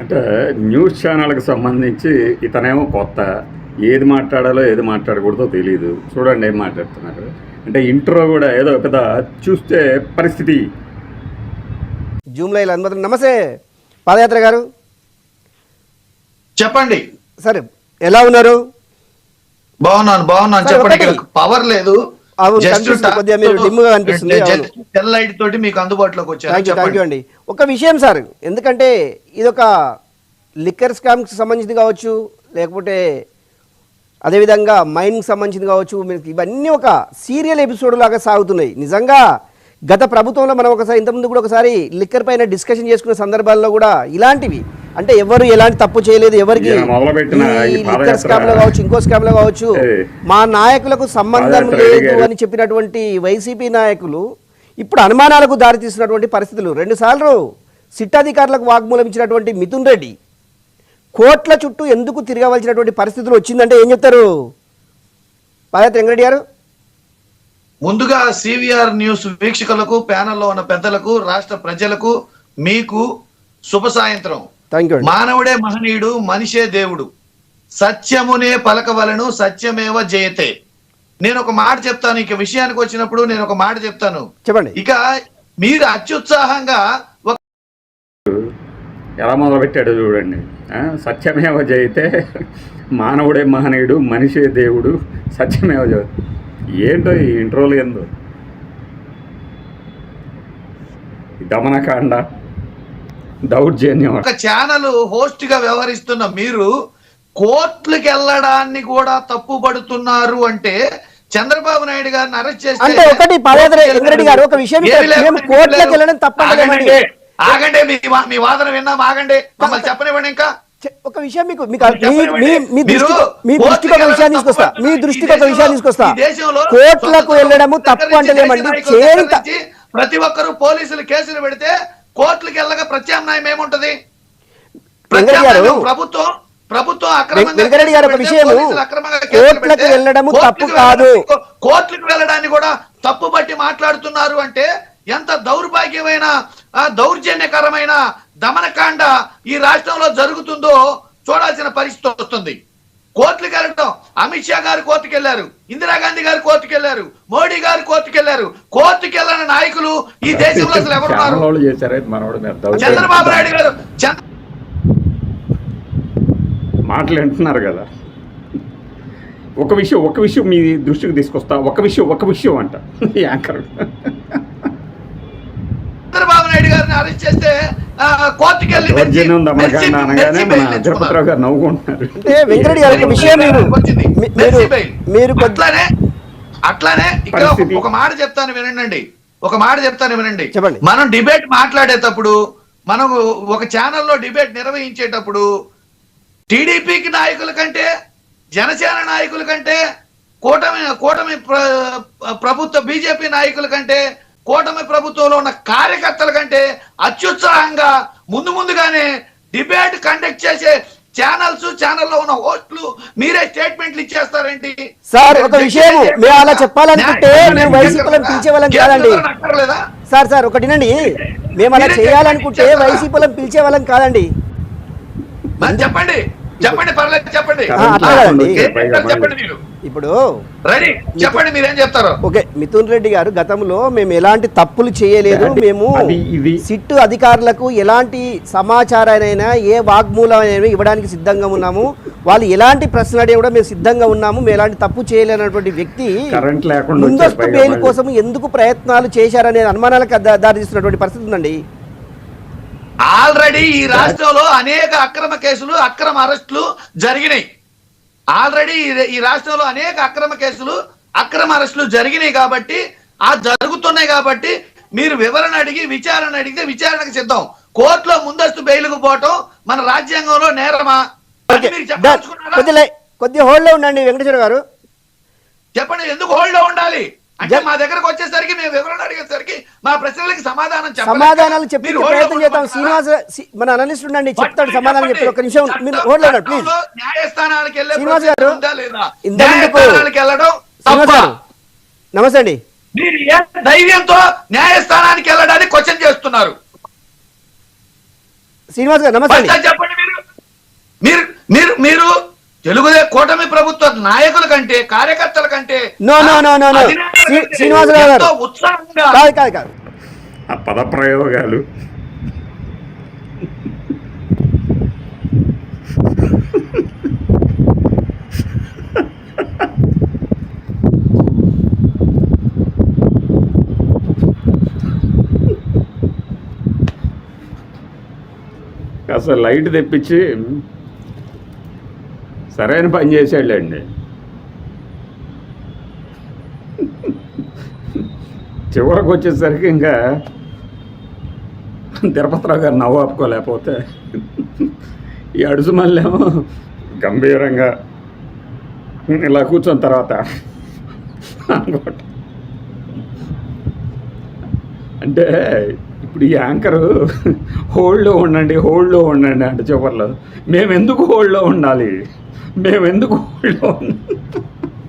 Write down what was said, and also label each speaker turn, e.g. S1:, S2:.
S1: అంటే న్యూస్ ఛానల్కి సంబంధించి ఇతనేమో కొత్త, ఏది మాట్లాడాలో ఏది మాట్లాడకూడదో తెలియదు. చూడండి ఏం మాట్లాడుతున్నారు. అంటే ఇంట్రో కూడా ఏదో పెద్ద చూస్తే పరిస్థితి.
S2: జూమ్లో ఇలా అనుమతి. నమస్తే పాదయాత్ర గారు,
S3: చెప్పండి.
S2: సరే ఎలా ఉన్నారు?
S3: బాగున్నాను. చెప్పండి. పవర్ లేదు,
S2: కొద్దిగా మీరు డిమ్గా కనిపిస్తుంది.
S3: లైట్ తోటి మీకు అందుబాటులోకి వచ్చారు.
S2: థ్యాంక్ యూ అండి. ఒక విషయం సార్, ఎందుకంటే ఇది ఒక లిక్కర్ స్కామ్కి సంబంధించింది కావచ్చు, లేకపోతే అదేవిధంగా మైన్కి సంబంధించింది కావచ్చు, ఇవన్నీ ఒక సీరియల్ ఎపిసోడ్ లాగా సాగుతున్నాయి. నిజంగా గత ప్రభుత్వంలో మనం ఒకసారి ఇంతకుముందు కూడా ఒకసారి లిక్కర్ పైన డిస్కషన్ చేసుకునే సందర్భాల్లో కూడా ఇలాంటివి, అంటే ఎవరు ఎలాంటి తప్పు చేయలేదు, ఎవరికి లిక్కర్ స్కామ్ లో కావచ్చు, ఇంకో స్కామ్ లో కావచ్చు, మా నాయకులకు సంబంధం లేదు అని చెప్పినటువంటి వైసీపీ నాయకులు ఇప్పుడు అనుమానాలకు దారితీస్తున్నటువంటి పరిస్థితులు. 2 సార్లు సిట్ అధికారులకు వాగ్మూలం ఇచ్చినటువంటి మిథున్ రెడ్డి కోట్ల చుట్టూ ఎందుకు తిరగవలసినటువంటి పరిస్థితులు వచ్చిందంటే ఏం చెప్తారు పాదయాత్ర వెంకరెడ్డి గారు?
S3: ముందుగా సివిఆర్ న్యూస్ వీక్షకులకు, ప్యానెల్లో ఉన్న పెద్దలకు, రాష్ట్ర ప్రజలకు, మీకు శుభ సాయంత్రం. మానవుడే మహనీయుడు, మనిషే దేవుడు, సత్యమునే పలకవలను, సత్యమేవ జయతే. నేను ఒక మాట చెప్తాను, ఇక విషయానికి వచ్చినప్పుడు నేను ఒక మాట చెప్తాను,
S2: చెప్పండి.
S3: ఇక మీరు అత్యుత్సాహంగా
S1: ఎలా మొదలుపెట్టాడు చూడండి. సత్యమేవ జయితే, మానవుడే మహనీయుడు, మనిషే దేవుడు, సత్యమేవ జయ. ఏంటో ఈ ఇంట్రోలు ఏందో, దమనకాండ, దౌర్జన్యం.
S3: ఒక ఛానల్ హోస్ట్ గా వ్యవహరిస్తున్న మీరు కోర్టులకు వెళ్ళడాన్ని కూడా తప్పుపడుతున్నారు అంటే చంద్రబాబు నాయుడు గారిని అరెస్ట్ చేస్తే ఆగండి, మీ వాదన విన్నాం, ఆగండి, మమ్మల్ని చెప్పనివ్వండి. ఇంకా
S2: ఒక విషయం మీ దృష్టికి ఒక విషయాన్ని తీసుకొస్తా. కోర్టులకు వెళ్ళడము తప్పు అంటే
S3: ప్రతి ఒక్కరు పోలీసులు కేసులు పెడితే కోర్టులకు వెళ్ళగా ప్రత్యామ్నాయం ఏముంటది? ప్రభుత్వం
S2: కోర్టులకు వెళ్ళడము తప్పు కాదు,
S3: కోర్టులకు వెళ్ళడాన్ని కూడా తప్పు బట్టి మాట్లాడుతున్నారు అంటే ఎంత దౌర్భాగ్యమైన, దౌర్జన్యకరమైన దమనకాండ ఈ రాష్ట్రంలో జరుగుతుందో చూడాల్సిన పరిస్థితి వస్తుంది. కోర్టులకు వెళ్ళడం, అమిత్ షా గారు కోర్టుకు వెళ్ళారు, ఇందిరాగాంధీ గారు కోర్టుకు వెళ్ళారు, మోడీ గారు కోర్టుకు వెళ్ళారు. కోర్టుకు వెళ్ళని నాయకులు ఈ దేశంలో అసలు ఎవరున్నారు? చంద్రబాబు నాయుడు గారు
S1: మాటలు వింటున్నారు కదా. ఒక విషయం మీ దృష్టికి తీసుకొస్తా. ఒక విషయం అంట యాంకర్
S3: చంద్రబాబు నాయుడు గారిని అరెస్ట్ చేస్తే కోర్టుకి వెళ్ళి
S1: జగపతిరావు గారు నవ్వుకుంటున్నారు.
S3: అట్లానే ఇక్కడ ఒక మాట చెప్తాను వినండి. మనం డిబేట్ మాట్లాడేటప్పుడు, మనం ఒక ఛానల్లో డిబేట్ నిర్వహించేటప్పుడు టీడీపీకి నాయకుల కంటే, జనసేన నాయకుల కంటే, కూటమి ప్రభుత్వ బీజేపీ నాయకుల కంటే, కూటమి ప్రభుత్వంలో ఉన్న కార్యకర్తల కంటే అత్యుత్సాహంగా ముందుగానే డిబేట్ కండక్ట్ చేసే ఛానల్లో ఉన్న హోస్టులు మీరే స్టేట్మెంట్లు ఇచ్చేస్తారేంటి
S2: సార్? ఒక విషయం మేము అలా చెప్పాలనుకుంటే మేము వైసీపీలను పిలిచేవాళ్ళం కాదండి సార్. ఒకటినండి, మేము అలా చేయాలనుకుంటే వైసీపీలను పిలిచేవాళ్ళం కాదండి.
S3: చెప్పండి, పర్లేదు, చెప్పండి.
S2: ఇప్పుడు
S3: చెప్పండి, మీరేం చెప్తారు?
S2: ఓకే, మిథున్ రెడ్డి గారు, గతంలో మేము ఎలాంటి తప్పులు చేయలేదు, మేము సిట్టు అధికారులకు ఎలాంటి సమాచారాన్ని, ఏ వాగ్మూలమైనా ఇవ్వడానికి సిద్ధంగా ఉన్నాము, వాళ్ళు ఎలాంటి ప్రశ్నలు అడిగి కూడా మేము సిద్ధంగా ఉన్నాము, మేము ఎలాంటి తప్పు చేయలేనటువంటి వ్యక్తి ముందస్తు బెయిల్ కోసం ఎందుకు ప్రయత్నాలు చేశారనే అనుమానాలకు దారితీస్తున్నటువంటి పరిస్థితి ఉందండి.
S3: ఆల్రెడీ ఈ రాష్ట్రంలో అనేక అక్రమ కేసులు, అక్రమ అరెస్టులు జరిగినాయి. ఈ రాష్ట్రంలో అనేక అక్రమ కేసులు, అక్రమ అరెస్టులు జరిగినాయి కాబట్టి, జరుగుతున్నాయి కాబట్టి మీరు వివరణ అడిగి విచారణ అడిగితే విచారణకు సిద్ధం. కోర్టులో ముందస్తు బెయిల్కు పోవటం మన రాజ్యాంగంలో నేరమా?
S2: కొద్దిగా హోల్డ్ లో ఉండండి వెంకటేశ్వర గారు.
S3: చెప్పండి, ఎందుకు హోల్డ్ లో ఉండాలి అంటే మా దగ్గరకు వచ్చేసరికి, మేము వివరణ అడిగేసరికి మా ప్రశ్నలకి
S2: సమాధానాలు చెప్పి ప్రయత్నం చేద్దాం. శ్రీనివాస్ మన అనలిస్ట్ ఉండండి, చెప్తాడు సమాధానం చెప్తాడు. ఒక నిమిషం మీరు హోల్డ్ లో ఉండండి ప్లీజ్.
S3: న్యాయస్థానానికి వెళ్ళే
S2: శ్రీనివాస్ గారు,
S3: వెళ్ళడం
S2: నమస్తే అండి.
S3: మీరు ఏ ధైర్యంతో న్యాయస్థానానికి వెళ్ళడానికి క్వశ్చన్ చేస్తున్నారు?
S2: శ్రీనివాస్ గారు నమస్తే.
S3: చెప్పండి, కూటమి ప్రభుత్వ నాయకుల కంటే కార్యకర్తల కంటే
S2: no no no no no
S3: అధినేతల కంటే
S2: శ్రీనివాసరావు గారు
S3: ఎంతో ఉత్సాహంగా
S2: కాదు కాదు కాదు
S1: ఆ పదప్రయోగాలు అసలు లైట్ తెప్పించి సరైన పని చేసాడులేండి. చివరికి వచ్చేసరికి ఇంకా తిరుపతిరావు గారు నవ్వు ఆపుకోలేకపోతే ఈ అడుసు మళ్ళేమో గంభీరంగా ఇలా కూర్చున్న తర్వాత అనుకోట అంటే ఇప్పుడు ఈ యాంకరు హోల్డ్లో ఉండండి అంటే చివరిలో మేము ఎందుకు హోల్డ్లో ఉండాలి, మేము ఎందుకు హోల్డ్లో ఉండాలి.